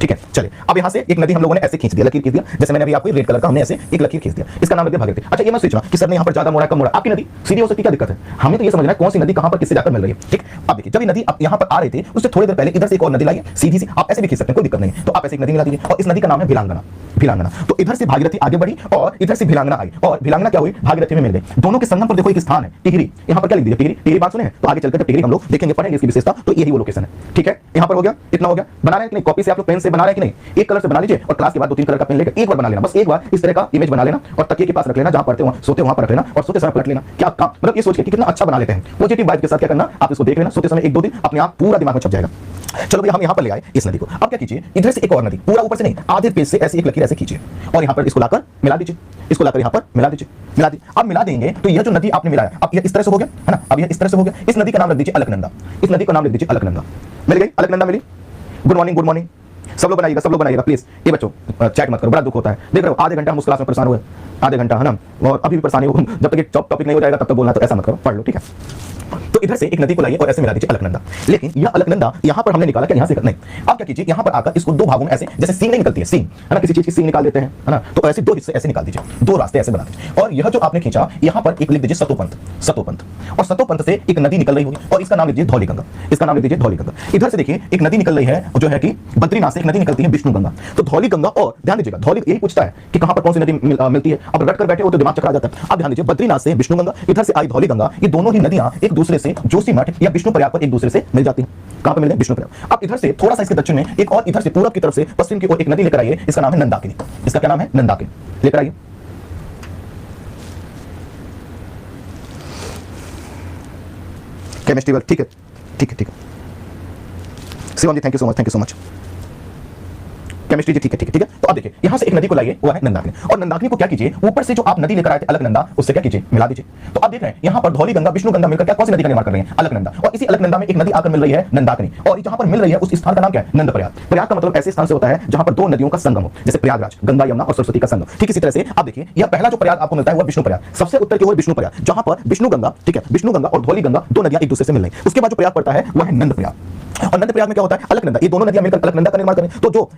ठीक है, चलिए अब यहां से एक नदी हम लोगों ने ऐसे खींच दिया, लकीर खींच दिया, जैसे मैंने अभी आपको रेड कलर का हमने ऐसे एक लकीर खींच दिया, इसका नाम रख दिया भागीरथी। अच्छा ये मत सोचना कि सर ने यहां पर ज्यादा मोड़ा कम मोड़ा, आपकी नदी सीधी हो सकती, क्या दिक्कत है? हमें तो ये समझना है कौन सी नदी कहां पर किससे जाकर मिल रही है। ठीक, अब देखिए जब ये नदी यहां पर आ रही थी उससे थोड़ी देर पहले इधर से एक और नदी लाई सीधी सी, आप ऐसे भी खींच सकते हैं, कोई दिक्कत नहीं। तो आप ऐसे एक नदी मिला दीजिए और इस नदी का नाम है भिलांगना। भिलांगना, तो इधर से भागीरथी आगे बढ़ी और इधर से भिलांगना आई और भिलांगना क्या हुई, भागीरथी में मिल गई। दोनों के संगम पर देखो एक स्थान है टिहरी, यहां पर क्या लिख दिया, टिहरी। टिहरी बात सुने हैं तो आगे चलकर टिहरी हम लोग देखेंगे, पढ़ेंगे इसकी विशेषता, तो यही वो लोकेशन है। ठीक है, यहां पर हो गया, इतना हो गया। बना रहे हैं कि नहीं, कॉपी से आप लोग पेन से बना रहे हैं कि नहीं, एक कलर से बना लीजिए और क्लास के बाद 2-3 कलर का पेन लेकर एक बार बना लेना, बस एक बार इस तरह का इमेज बना लेना और तकिए के पास रख लेना, जहां पढ़ते हो सोते वहां पर रख लेना और सोते समय पलट लेना। क्या काम, मतलब ये सोच के कि कितना अच्छा बना लेते हैं, पॉजिटिव वाइब के साथ क्या करना, आप इसको देख लेना, सोते समय 1-2 दिन अपने आप पूरा दिमाग में छप जाएगा। चलो भैया हम यहां पर ले आए इस नदी को, अब क्या कीजिए, इधर से एक और नदी, पूरा ऊपर से नहीं, आधे पेज से ऐसे एक लकीर ऐसे खींचिए और यहां पर इसको लाकर मिला दीजिए, इसको लाकर यहां पर मिला दीजिए, मिला दी। अब मिला देंगे तो यह जो नदी आपने मिलाया, अब ये इस तरह से हो गया है ना, अब ये इस तरह से हो गया। इस नदी का नाम रख दीजिए अलकनंदा, इस नदी का नाम लिख दीजिए अलकनंदा। मिल गई, अलकनंदा मिली। गुड मॉर्निंग, गुड मॉर्निंग, सब लोग बनाइएगा, सब लोग बनाइएगा प्लीज। ये बच्चों चैट मत करो, बड़ा दुख होता है, देख रहे हो आधे घंटा हम उस क्लास में परेशान हुए, आधे घंटा है ना, और अभी भी परेशानी हो, जब तक एक टॉपिक नहीं हो जाएगा तब तक बोलना, तो ऐसा मत करो, पढ़ लो। ठीक है, तो इधर से एक नदी को लाइए और ऐसे मिला दीजिए अलकनंदा। लेकिन यह अलकनंदा यहां पर हमने निकाला क्या, यहां से नहीं, अब क्या कीजिए, यहां पर आकर इसको दो भागों में ऐसे, जैसे सींग नहीं निकलती है, सींग है ना, किसी चीज की सींग निकाल देते हैं है ना, तो ऐसे दो हिस्से ऐसे निकाल दीजिए, दो रास्ते ऐसे बना दीजिए और यह जो आपने खींचा यहां पर एक लिख दीजिए सतोपंथ, सतोपंथ, और सतोपंथ से एक नदी निकल रही होगी और इसका नाम लिख दीजिए धौलीगंगा, इसका नाम लिख दीजिए धौलीगंगा। इधर से देखिए एक नदी निकल रही है जो है कि बद्रीनाथ से एक नदी निकलती है विष्णुगंगा, तो धौलीगंगा, और ध्यान दीजिएगा धौली यही पूछता है कि कहां पर कौन सी नदी मिलती है, अब रट कर बैठे हो तो दिमाग चकरा जाता है। अब ध्यान दीजिए बद्रीनाथ से विष्णुगंगा, इधर से आई धौलीगंगा, ये दोनों ही नदियां एक दूसरे से जोशीमठ या विष्णु प्रयाग पर एक दूसरे से मिल जाती हैं। कहां पर मिल गए, विष्णु प्रयाग। अब इधर से थोड़ा सा इसके दक्षिण में एक और, इधर से पूरब की तरफ से पश्चिम की ओर एक नदी लेकर आइए, इसका नाम है नंदाकिनी, इसका क्या नाम है, नंदाकिनी, लेकर आइए। केमिस्ट्री वर्क, ठीक है ठीक है ठीक है, Shivam ji thank you so much, thank you so much. Chemistry ji ठीक है ठीक है ठीक है। तो अब देखिए यहां से एक नदी को लाइए, वो है नंदाकिनी, और नंदाकिनी को क्या कीजिए, ऊपर से जो आप नदी लेकर आए थे अलकनंदा, उससे क्या कीजिए, मिला दीजिए। तो आप देख रहे हैं यहां पर धौलीगंगा विष्णुगंगा मिलकर क्या कौन सी नदी का निर्माण कर रही है, अलकनंदा, और इसी अलकनंदा में एक नदी आकर मिल रही है नंदाकिनी, और जहां पर मिल रही है उस स्थान का नाम क्या है, नंद प्रयाग। प्रयाग का मतलब ऐसे स्थान से होता है जहां पर दो नदियों का संगम हो, जैसे प्रयागराज, गंगा यमुना और सरस्वती का संगम। ठीक इसी तरह से आप देखिए यह पहला जो प्रयाग आपको मिलता है वो विष्णु प्रयाग, सबसे उत्तर की ओर विष्णु प्रयाग, जहां पर विष्णुगंगा, ठीक है, विष्णुगंगा और धौलीगंगा दो नदियां एक दूसरे से मिल रही है। उसके बाद जो प्रयाग पड़ता है वो है नंद प्रयाग, और नंद प्रयाग में क्या होता है, अलकनंदा, ये दोनों नदियां मिलकर अलकनंदा का निर्माण करें। तो जो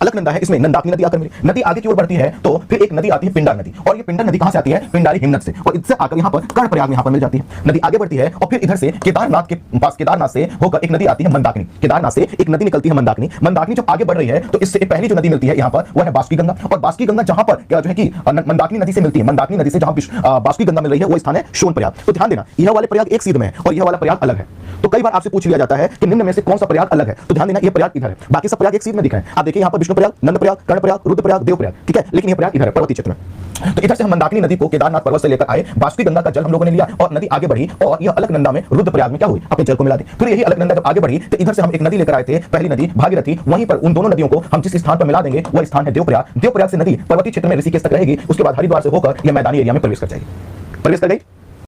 अलकनंदा है इसमें नंदाकिनी नदी आकर मिली, नदी आगे की ओर बढ़ती है तो फिर एक नदी आती है पिंडार नदी, और ये पिंडार नदी कहां से आती है, पिंडारी हिमनद से, और इससे आकर यहां पर कर्णप्रयाग में यहां पर मिल जाती है। नदी आगे बढ़ती है और फिर इधर से केदारनाथ के पास, केदारनाथ से होकर एक नदी आती है मंदाकिनी, केदारनाथ से एक नदी निकलती है मंदाकिनी। मंदाकिनी जब आगे बढ़ रही है तो इससे पहली जो नदी मिलती है यहां पर वो है बासुकी गंगा, और बासुकी गंगा जहां पर क्या जो है कि मंदाकिनी नदी से मिलती है, मंदाकिनी नदी से जहां बासुकी गंगा मिल रही है वो स्थान है शोण प्रयाग। तो ध्यान देना यह वाले प्रयाग एक सीध में है और यह वाला प्रयाग अलग है। तो कई बार आपसे पूछ लिया जाता है कि निम्न में से कौन सा प्रयाग अलग है, तो ध्यान देना ये प्रयाग इधर है, बाकी सब प्रयाग एक सीध में दिख रहे हैं। आप देखिए यहां पर विष्णु प्रयाग, नंद प्रयाग, कर्ण प्रयाग, रुद्र प्रयाग, देव प्रयाग, ठीक है, लेकिन ये प्रयाग इधर है पर्वतीय क्षेत्र में। तो इधर से हम मंदाकिनी नदी को केदारनाथ पर्वत से लेकर आए, बासुकी गंगा का जल हम लोगों ने लिया और नदी आगे बढ़ी और यह अलकनंदा में रुद्र प्रयाग में क्या हुई, अपने जल को मिला दी। फिर यही अलकनंदा जब आगे बढ़ी तो इधर से हम एक नदी लेकर आए थे, पहली नदी भागीरथी, वहीं पर उन दोनों नदियों को हम जिस स्थान पर मिला देंगे वह स्थान है देवप्रयाग। देवप्रयाग से नदी पर्वतीय क्षेत्र में ऋषिकेश तक रहेगी, उसके बाद हरिद्वार से होकर यह मैदानी एरिया में प्रवेश कर जाएगी, प्रवेश कर गई।